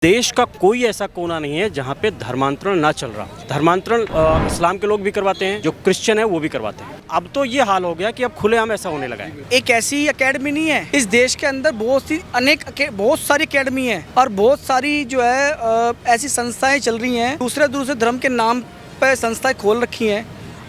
देश का कोई ऐसा कोना नहीं है जहाँ पे धर्मांतरण ना चल रहा हो। धर्मांतरण इस्लाम के लोग भी करवाते हैं, जो क्रिश्चियन है वो भी करवाते हैं। अब तो ये हाल हो गया कि अब खुलेआम ऐसा होने लगा है। एक ऐसी एकेडमी नहीं है इस देश के अंदर, बहुत सारी एकेडमी है और बहुत सारी जो है ऐसी संस्थाएं चल रही हैं, दूसरे धर्म के नाम पे संस्थाएं खोल रखी हैं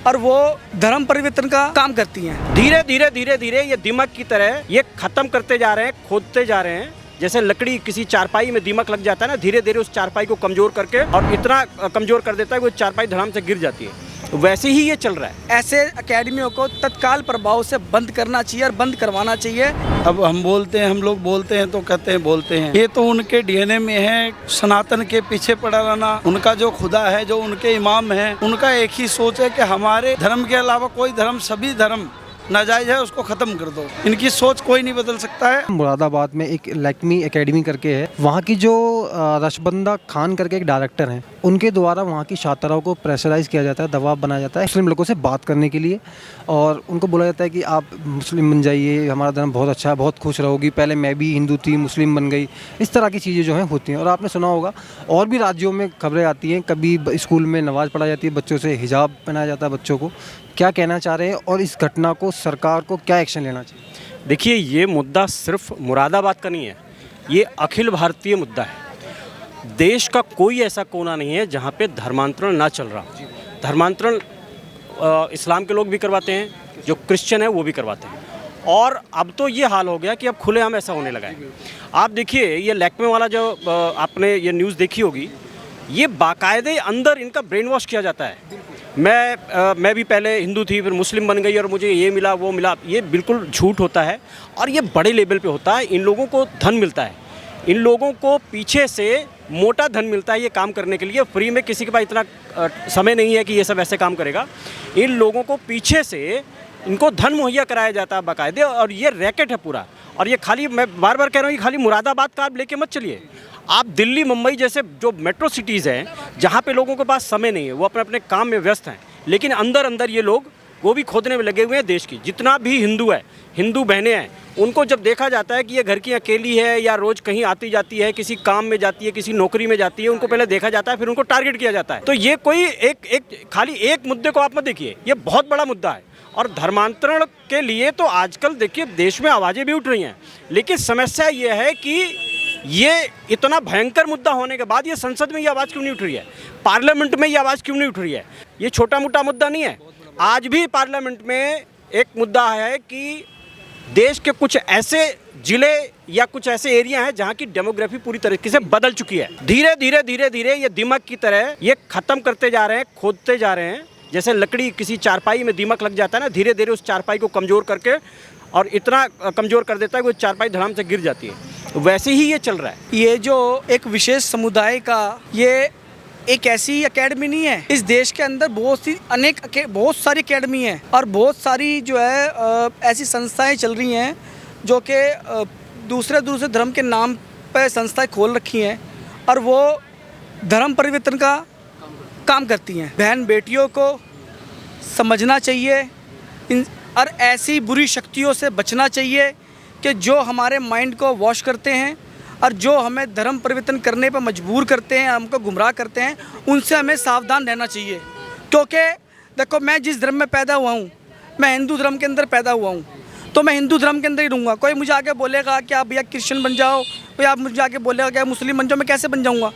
और वो धर्म परिवर्तन का काम करती हैं। धीरे धीरे ये दीमक की तरह ये खत्म करते जा रहे हैं, खोदते जा रहे हैं। जैसे लकड़ी किसी चारपाई में दीमक लग जाता है ना, धीरे धीरे उस चारपाई को कमजोर करके और इतना कमजोर कर देता है कि वो चारपाई धड़ाम से गिर जाती है। वैसे ही ये चल रहा है। ऐसे एकेडमियों को तत्काल प्रभाव से बंद करना चाहिए और बंद करवाना चाहिए। अब हम लोग बोलते हैं तो कहते हैं बोलते हैं, ये तो उनके डीएनए में है। सनातन के पीछे पड़ा रहना, उनका जो खुदा है, जो उनके इमाम है, उनका एक ही सोच है कि हमारे धर्म के अलावा कोई धर्म, सभी धर्म नाजायज है, उसको खत्म कर दो। इनकी सोच कोई नहीं बदल सकता है। मुरादाबाद में एक लैक्मी एकेडमी करके है, वहाँ की जो रशबंदा खान करके एक डायरेक्टर हैं, उनके द्वारा वहाँ की छात्राओं को प्रेशराइज किया जाता है, दबाव बनाया जाता है मुस्लिम लोगों से बात करने के लिए, और उनको बोला जाता है कि आप मुस्लिम बन जाइए, हमारा धर्म बहुत अच्छा है, बहुत खुश रहोगी। पहले मैं भी हिंदू थी, मुस्लिम बन गई। इस तरह की चीज़ें जो हैं होती हैं। और आपने सुना होगा और भी राज्यों में खबरें आती हैं, कभी स्कूल में नमाज़ पढ़ाई जाती है, बच्चों से हिजाब पहनाया जाता है बच्चों को। क्या कहना चाह रहे हैं और इस घटना को सरकार को क्या एक्शन लेना चाहिए? देखिए, ये मुद्दा सिर्फ मुरादाबाद का नहीं है, ये अखिल भारतीय मुद्दा है। देश का कोई ऐसा कोना नहीं है जहाँ पे धर्मांतरण ना चल रहा। धर्मांतरण इस्लाम के लोग भी करवाते हैं, जो क्रिश्चियन है वो भी करवाते हैं। और अब तो ये हाल हो गया कि अब खुलेआम ऐसा होने लगा है। आप देखिए, ये लैक्मे वाला जो आपने ये न्यूज़ देखी होगी, ये बाकायदे अंदर इनका ब्रेन वॉश किया जाता है। मैं भी पहले हिंदू थी, फिर मुस्लिम बन गई और मुझे ये मिला वो मिला। ये बिल्कुल झूठ होता है और ये बड़े लेवल पे होता है। इन लोगों को धन मिलता है, इन लोगों को पीछे से मोटा धन मिलता है ये काम करने के लिए। फ्री में किसी के पास इतना समय नहीं है कि ये सब ऐसे काम करेगा। इन लोगों को पीछे से इनको धन मुहैया कराया जाता है बाकायदे, और ये रैकेट है पूरा। और ये खाली, मैं बार बार कह रहा हूँ, ये खाली मुरादाबाद का आप लेके मत चलिए। आप दिल्ली, मुंबई जैसे जो मेट्रो सिटीज़ हैं, जहाँ पे लोगों के पास समय नहीं है, वो अपने अपने काम में व्यस्त हैं, लेकिन अंदर अंदर ये लोग वो भी खोदने में लगे हुए हैं। देश की जितना भी हिंदू है, हिंदू बहनें हैं, उनको जब देखा जाता है कि ये घर की अकेली है या रोज़ कहीं आती जाती है, किसी काम में जाती है, किसी नौकरी में जाती है, उनको पहले देखा जाता है, फिर उनको टारगेट किया जाता है। तो ये कोई एक खाली एक मुद्दे को आप मत देखिए, ये बहुत बड़ा मुद्दा है। और धर्मांतरण के लिए तो आजकल देखिए देश में आवाज़ें भी उठ रही हैं, लेकिन समस्या ये है कि ये इतना भयंकर मुद्दा होने के बाद ये संसद में ये आवाज़ क्यों नहीं उठ रही है, पार्लियामेंट में ये आवाज़ क्यों नहीं उठ रही है? ये छोटा मोटा मुद्दा नहीं है। आज भी पार्लियामेंट में एक मुद्दा है कि देश के कुछ ऐसे जिले या कुछ ऐसे एरिया हैं जहाँ की डेमोग्राफी पूरी तरीके से बदल चुकी है। धीरे धीरे ये दीमक की तरह ये खत्म करते जा रहे हैं, खोदते जा रहे हैं। जैसे लकड़ी किसी चारपाई में दीमक लग जाता है ना, धीरे धीरे उस चारपाई को कमज़ोर करके और इतना कमज़ोर कर देता है कि वो चारपाई धड़ाम से गिर जाती है। वैसे ही ये चल रहा है। ये जो एक विशेष समुदाय का, ये एक ऐसी एकेडमी नहीं है इस देश के अंदर, बहुत सारी एकेडमी है और बहुत सारी जो है ऐसी संस्थाएं चल रही हैं जो कि दूसरे धर्म के नाम पे संस्थाएं खोल रखी हैं और वो धर्म परिवर्तन का काम करती हैं। बहन बेटियों को समझना चाहिए और ऐसी बुरी शक्तियों से बचना चाहिए कि जो हमारे माइंड को वॉश करते हैं और जो हमें धर्म परिवर्तन करने पर मजबूर करते हैं, हमको गुमराह करते हैं, उनसे हमें सावधान रहना चाहिए। क्योंकि देखो, मैं जिस धर्म में पैदा हुआ हूँ, मैं हिंदू धर्म के अंदर पैदा हुआ हूँ, तो मैं हिंदू धर्म के अंदर ही रहूँगा। कोई मुझे आके बोलेगा कि आप भैया क्रिश्चियन बन जाओ, कोई आप मुझे आके बोलेगा कि आप मुस्लिम बन जाओ, मैं कैसे बन जाऊँगा?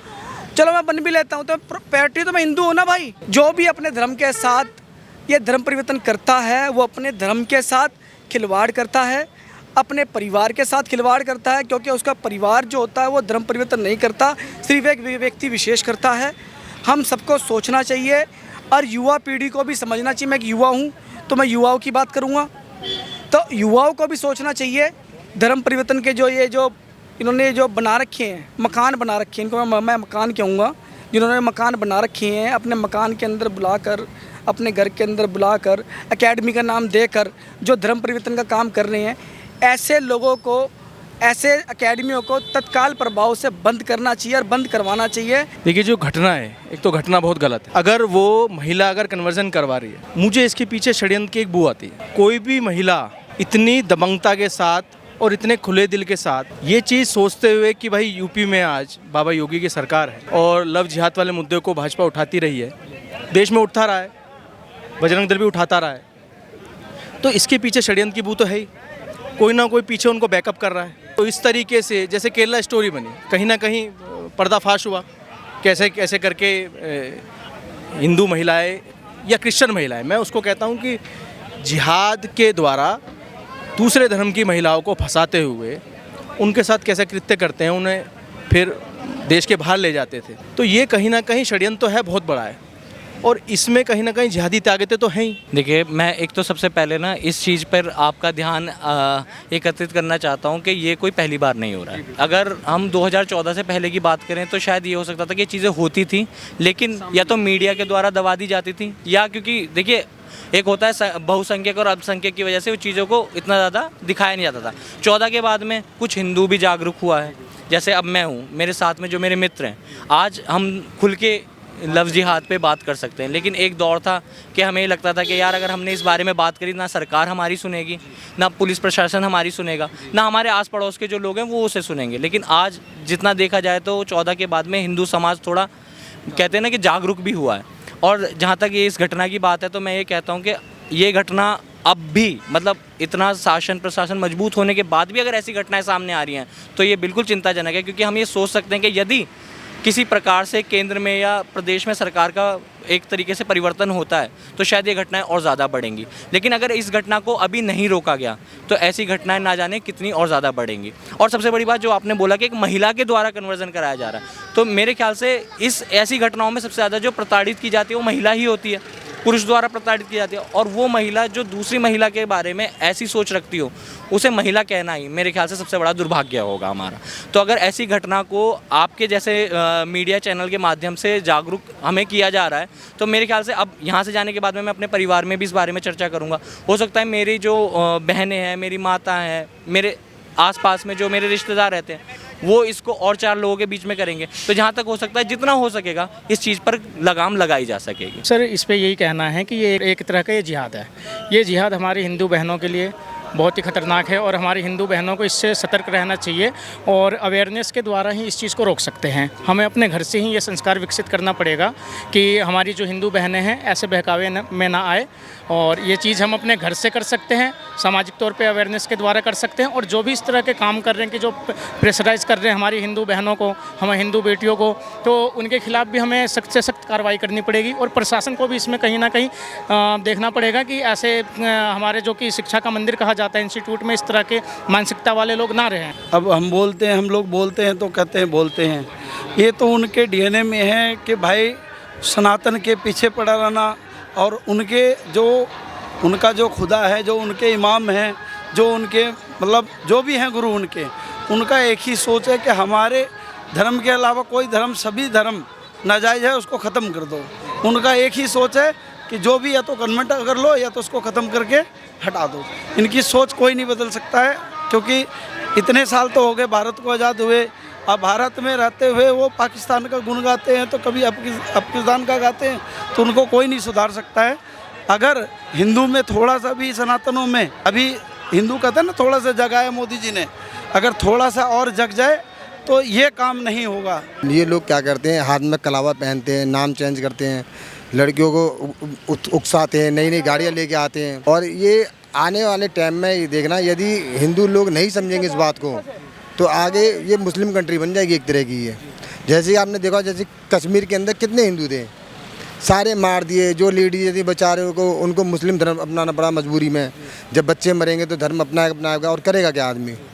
चलो मैं बन भी लेता हूँ, तो प्रायोरिटी तो मैं हिंदू हूँ ना भाई। जो भी अपने धर्म के साथ ये धर्म परिवर्तन करता है, वो अपने धर्म के साथ खिलवाड़ करता है, अपने परिवार के साथ खिलवाड़ करता है, क्योंकि उसका परिवार जो होता है वो धर्म परिवर्तन नहीं करता, सिर्फ एक व्यक्ति विशेष करता है। हम सबको सोचना चाहिए और युवा पीढ़ी को भी समझना चाहिए। मैं एक युवा हूँ तो मैं युवाओं की बात करूँगा, तो युवाओं को भी सोचना चाहिए धर्म परिवर्तन के जो इन्होंने जो बना रखे हैं, मकान बना रखे हैं, इनको मैं मकान कहूँगा, जिन्होंने मकान बना रखे हैं, अपने मकान के अंदर बुलाकर, अपने घर के अंदर बुलाकर, एकेडमी का नाम देकर जो धर्म परिवर्तन का काम कर रहे हैं, ऐसे लोगों को, ऐसे एकेडमियों को तत्काल प्रभाव से बंद करना चाहिए और बंद करवाना चाहिए। देखिए, जो घटना है, एक तो घटना बहुत गलत है। अगर वो महिला कन्वर्जन करवा रही है, मुझे इसके पीछे षड्यंत्र की एक बू आती है। कोई भी महिला इतनी दबंगता के साथ और इतने खुले दिल के साथ ये चीज़ सोचते हुए कि भाई यूपी में आज बाबा योगी की सरकार है और लव जिहाद वाले मुद्दे को भाजपा उठाती रही है, देश में उठता रहा है, बजरंग दल भी उठाता रहा है, तो इसके पीछे षड्यंत्र की बू तो है ही, कोई ना कोई पीछे उनको बैकअप कर रहा है। तो इस तरीके से जैसे केरला स्टोरी बनी, कहीं ना कहीं पर्दाफाश हुआ, कैसे कैसे करके हिंदू महिलाएं या क्रिश्चियन महिलाएं, मैं उसको कहता हूं कि जिहाद के द्वारा दूसरे धर्म की महिलाओं को फंसाते हुए उनके साथ कैसे कृत्य करते हैं, उन्हें फिर देश के बाहर ले जाते थे। तो ये कहीं ना कहीं षड्यंत्र तो है, बहुत बड़ा है, और इसमें कहीं ना कहीं जिहादी ताकतें तो हैं ही। देखिए, मैं एक तो सबसे पहले ना इस चीज़ पर आपका ध्यान एकत्रित करना चाहता हूं कि ये कोई पहली बार नहीं हो रहा है। अगर हम 2014 से पहले की बात करें तो शायद ये हो सकता था कि चीज़ें होती थी, लेकिन या तो मीडिया के द्वारा दबा दी जाती थी, या क्योंकि देखिए एक होता है बहुसंख्यक और अल्पसंख्यक की वजह से उस चीज़ों को इतना ज़्यादा दिखाया नहीं जाता था। 14 के बाद में कुछ हिंदू भी जागरूक हुआ है, जैसे अब मैं हूँ, मेरे साथ में जो मेरे मित्र हैं, आज हम खुल के लव जिहाद पे बात कर सकते हैं। लेकिन एक दौर था कि हमें ये लगता था कि यार अगर हमने इस बारे में बात करी, ना सरकार हमारी सुनेगी, ना पुलिस प्रशासन हमारी सुनेगा, ना हमारे आस पड़ोस के जो लोग हैं वो उसे सुनेंगे। लेकिन आज जितना देखा जाए तो 14 के बाद में हिंदू समाज थोड़ा कहते हैं ना कि जागरूक भी हुआ है। और जहाँ तक ये इस घटना की बात है तो मैं ये कहता हूँ कि ये घटना अब भी मतलब इतना शासन प्रशासन मजबूत होने के बाद भी अगर ऐसी घटनाएं सामने आ रही हैं तो ये बिल्कुल चिंताजनक है, क्योंकि हम ये सोच सकते हैं कि यदि किसी प्रकार से केंद्र में या प्रदेश में सरकार का एक तरीके से परिवर्तन होता है तो शायद ये घटनाएं और ज़्यादा बढ़ेंगी। लेकिन अगर इस घटना को अभी नहीं रोका गया तो ऐसी घटनाएं ना जाने कितनी और ज़्यादा बढ़ेंगी। और सबसे बड़ी बात जो आपने बोला कि एक महिला के द्वारा कन्वर्जन कराया जा रहा है, तो मेरे ख्याल से इस ऐसी घटनाओं में सबसे ज़्यादा जो प्रताड़ित की जाती है वो महिला ही होती है, पुरुष द्वारा प्रताड़ित की जाती है। और वो महिला जो दूसरी महिला के बारे में ऐसी सोच रखती हो, उसे महिला कहना ही मेरे ख्याल से सबसे बड़ा दुर्भाग्य होगा हमारा। तो अगर ऐसी घटना को आपके जैसे मीडिया चैनल के माध्यम से जागरूक हमें किया जा रहा है तो मेरे ख्याल से अब यहाँ से जाने के बाद में मैं अपने परिवार में भी इस बारे में चर्चा करूँगा। हो सकता है मेरी जो बहनें हैं, मेरी माता हैं, मेरे आसपास में जो मेरे रिश्तेदार रहते हैं वो इसको और 4 लोगों के बीच में करेंगे। तो जहाँ तक हो सकता है जितना हो सकेगा इस चीज़ पर लगाम लगाई जा सकेगी। सर, इस पे यही कहना है कि ये एक तरह का ये जिहाद है। ये जिहाद हमारी हिंदू बहनों के लिए बहुत ही ख़तरनाक है और हमारी हिंदू बहनों को इससे सतर्क रहना चाहिए और अवेयरनेस के द्वारा ही इस चीज़ को रोक सकते हैं। हमें अपने घर से ही ये संस्कार विकसित करना पड़ेगा कि हमारी जो हिंदू बहनें हैं ऐसे बहकावे में ना आए, और ये चीज़ हम अपने घर से कर सकते हैं, सामाजिक तौर पे अवेयरनेस के द्वारा कर सकते हैं। और जो भी इस तरह के काम कर रहे हैं कि जो प्रेशराइज कर रहे हैं हमारी हिंदू बहनों को, हमारी हिंदू बेटियों को, तो उनके खिलाफ़ भी हमें सख्त से सख्त कार्रवाई करनी पड़ेगी। और प्रशासन को भी इसमें कहीं ना कहीं देखना पड़ेगा कि ऐसे हमारे जो कि शिक्षा का मंदिर कहा जाता है इंस्टीट्यूट में इस तरह के मानसिकता वाले लोग ना रहें। अब हम लोग बोलते हैं तो कहते हैं बोलते हैं, ये तो उनके डीएनए में है कि भाई सनातन के पीछे पड़ा रहना, और उनका जो खुदा है, जो उनके इमाम हैं, जो उनके मतलब जो भी हैं गुरु उनका एक ही सोच है कि हमारे धर्म के अलावा कोई धर्म, सभी धर्म नाजायज़ है, उसको ख़त्म कर दो। उनका एक ही सोच है कि जो भी या तो कन्वर्ट कर लो या तो उसको ख़त्म करके हटा दो। इनकी सोच कोई नहीं बदल सकता है, क्योंकि इतने साल तो हो गए भारत को आज़ाद हुए। अब भारत में रहते हुए वो पाकिस्तान का गुण गाते हैं तो कभी अफगानिस्तान का गाते हैं, तो उनको कोई नहीं सुधार सकता है। अगर हिंदू में थोड़ा सा भी, सनातनों में अभी हिंदू कहते हैं ना थोड़ा सा जगा है मोदी जी ने, अगर थोड़ा सा और जग जाए तो ये काम नहीं होगा। ये लोग क्या करते हैं, हाथ में कलावा पहनते हैं, नाम चेंज करते हैं, लड़कियों को उकसाते हैं, नई नई गाड़ियाँ लेके आते हैं। और ये आने वाले टाइम में ये देखना, यदि हिंदू लोग नहीं समझेंगे इस बात को तो आगे ये मुस्लिम कंट्री बन जाएगी एक तरह की। ये जैसे आपने देखा, जैसे कश्मीर के अंदर कितने हिंदू थे, सारे मार दिए। जो लेडीज थी बेचारे को, उनको मुस्लिम धर्म अपनाना पड़ा मजबूरी में। जब बच्चे मरेंगे तो धर्म अपनाएगा और करेगा क्या आदमी।